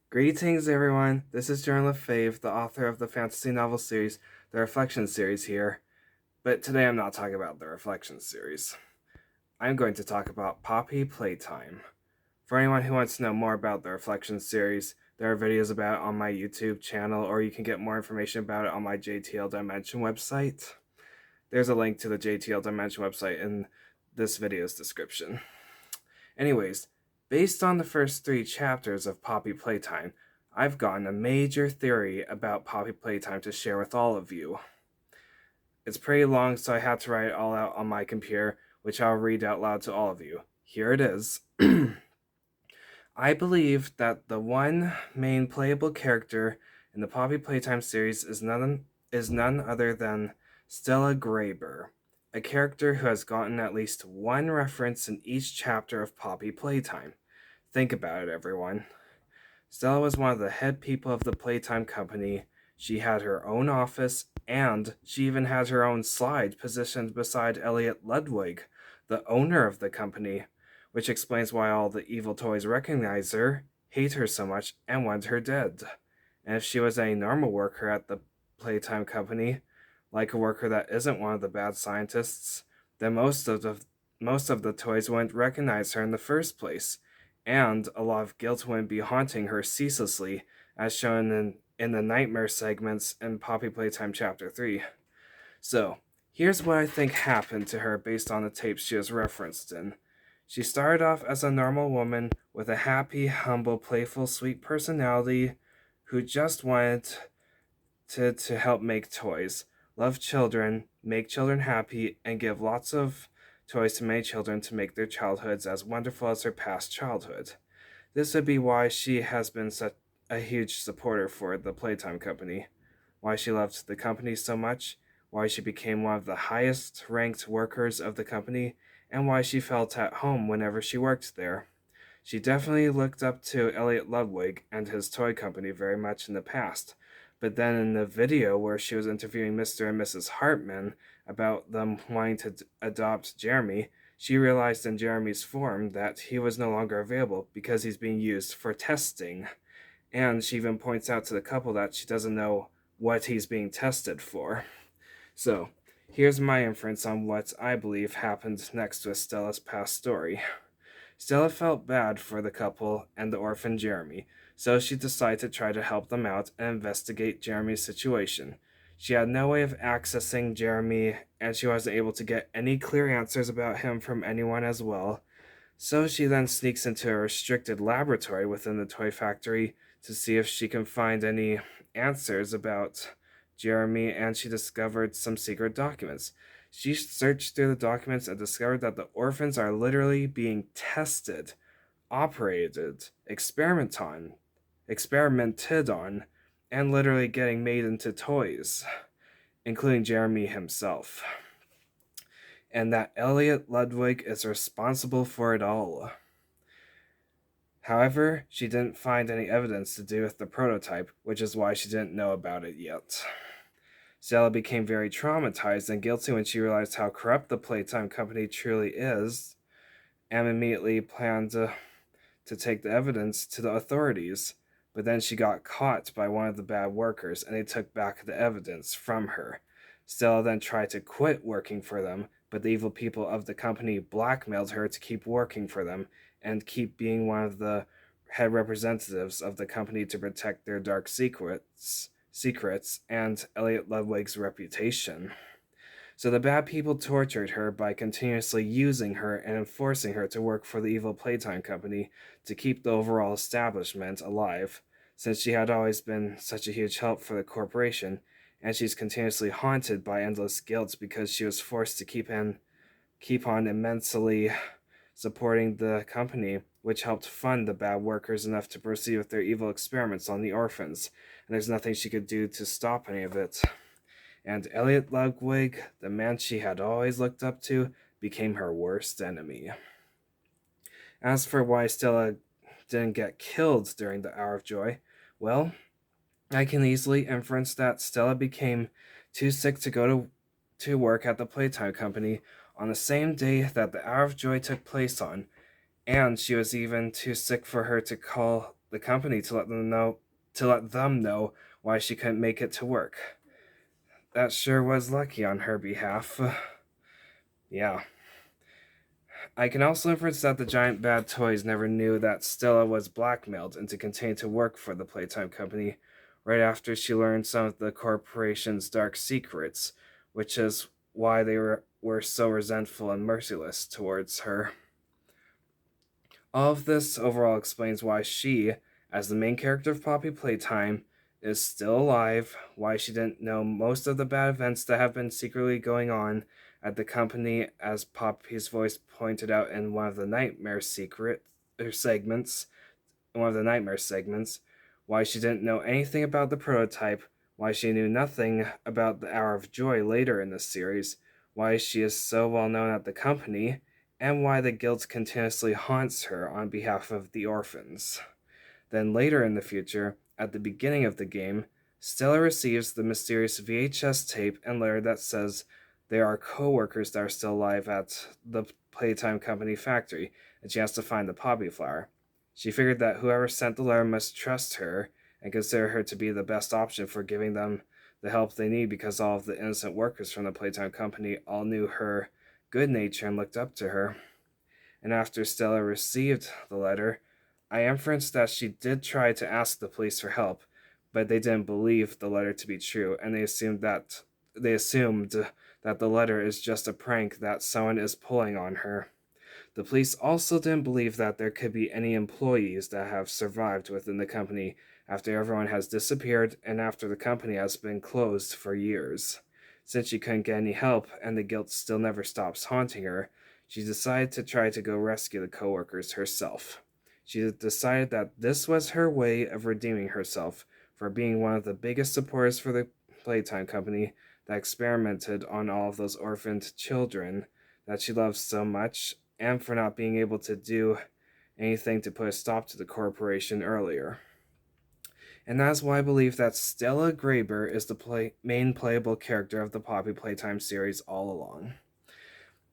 Greetings, everyone. This is Jordan LaFave, the author of the fantasy novel series, the Reflection series here. But today I'm not talking about the Reflection series. I'm going to talk about Poppy Playtime. For anyone who wants to know more about the Reflection series, there are videos about it on my YouTube channel, or you can get more information about it on my JTL Dimension website. There's a link to the JTL Dimension website in this video's description. Anyways, based on the first 3 chapters of Poppy Playtime, I've gotten a major theory about Poppy Playtime to share with all of you. It's pretty long, so I had to write it all out on my computer, which I'll read out loud to all of you. Here it is. I believe that the one main playable character in the Poppy Playtime series is none other than Stella Greyber, a character who has gotten at least one reference in each chapter of Poppy Playtime. Think about it, everyone. Stella was one of the head people of the Playtime Company. She had her own office, and she even had her own slide positioned beside Elliot Ludwig, the owner of the company, which explains why all the evil toys recognize her, hate her so much, and want her dead. And if she was a normal worker at the Playtime Company, like a worker that isn't one of the bad scientists, then most of the toys wouldn't recognize her in the first place, and a lot of guilt wouldn't be haunting her ceaselessly, as shown in the nightmare segments in Poppy Playtime Chapter 3. So, here's what I think happened to her based on the tapes she was referenced in. She started off as a normal woman with a happy, humble, playful, sweet personality who just wanted to help make toys, love children, make children happy, and give lots of toys to many children to make their childhoods as wonderful as her past childhood. This would be why she has been such a huge supporter for the Playtime Company, why she loved the company so much, why she became one of the highest ranked workers of the company, and why she felt at home whenever she worked there. She definitely looked up to Elliot Ludwig and his toy company very much in the past, but then in the video where she was interviewing Mr. and Mrs. Hartman about them wanting to adopt Jeremy, she realized in Jeremy's form that he was no longer available because he's being used for testing. And she even points out to the couple that she doesn't know what he's being tested for. So, here's my inference on what I believe happened next with Stella's past story. Stella felt bad for the couple and the orphan Jeremy, so she decided to try to help them out and investigate Jeremy's situation. She had no way of accessing Jeremy, and she wasn't able to get any clear answers about him from anyone as well. So she then sneaks into a restricted laboratory within the toy factory to see if she can find any answers about Jeremy, and she discovered some secret documents. She searched through the documents and discovered that the orphans are literally being tested, operated, experimented on, and literally getting made into toys, including Jeremy himself. And that Elliot Ludwig is responsible for it all. However, she didn't find any evidence to do with the prototype, which is why she didn't know about it yet. Stella became very traumatized and guilty when she realized how corrupt the Playtime Company truly is, and immediately planned to take the evidence to the authorities. But then she got caught by one of the bad workers, and they took back the evidence from her. Stella then tried to quit working for them, but the evil people of the company blackmailed her to keep working for them and keep being one of the head representatives of the company to protect their dark secrets and Elliot Ludwig's reputation. So the bad people tortured her by continuously using her and forcing her to work for the evil Playtime Company to keep the overall establishment alive, since she had always been such a huge help for the corporation, and she's continuously haunted by endless guilt because she was forced to keep on immensely supporting the company, which helped fund the bad workers enough to proceed with their evil experiments on the orphans, and there's nothing she could do to stop any of it. And Elliot Ludwig, the man she had always looked up to, became her worst enemy. As for why Stella didn't get killed during the Hour of Joy, well, I can easily inference that Stella became too sick to go to work at the Playtime Company on the same day that the Hour of Joy took place on, And she was even too sick for her to call the company to let them know why she couldn't make it to work. That sure was lucky on her behalf. Yeah. I can also infer that the giant bad toys never knew that Stella was blackmailed into continuing to work for the Playtime Company right after she learned some of the corporation's dark secrets, which is why they were so resentful and merciless towards her. All of this overall explains why she, as the main character of Poppy Playtime, is still alive, why she didn't know most of the bad events that have been secretly going on at the company, as Poppy's voice pointed out in one of the segments, why she didn't know anything about the prototype, why she knew nothing about the Hour of Joy later in the series, why she is so well known at the company, and why the guilt continuously haunts her on behalf of the orphans. Then later in the future, at the beginning of the game, Stella receives the mysterious VHS tape and letter that says there are co-workers that are still alive at the Playtime Company factory, and she has to find the poppy flower. She figured that whoever sent the letter must trust her and consider her to be the best option for giving them the help they need, because all of the innocent workers from the Playtime Company all knew her good nature and looked up to her. And after Stella received the letter, I inferenced that she did try to ask the police for help, but they didn't believe the letter to be true, and they assumed that the letter is just a prank that someone is pulling on her. The police also didn't believe that there could be any employees that have survived within the company after everyone has disappeared and after the company has been closed for years. Since she couldn't get any help and the guilt still never stops haunting her, she decided to try to go rescue the coworkers herself. She decided that this was her way of redeeming herself for being one of the biggest supporters for the Playtime Company that experimented on all of those orphaned children that she loved so much, and for not being able to do anything to put a stop to the corporation earlier. And that's why I believe that Stella Graber is the main playable character of the Poppy Playtime series all along.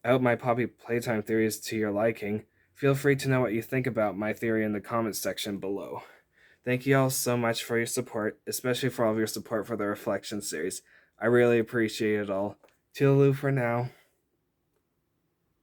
I hope my Poppy Playtime theory is to your liking. Feel free to know what you think about my theory in the comments section below. Thank you all so much for your support, especially for all of your support for the Reflection series. I really appreciate it all. Toodaloo for now.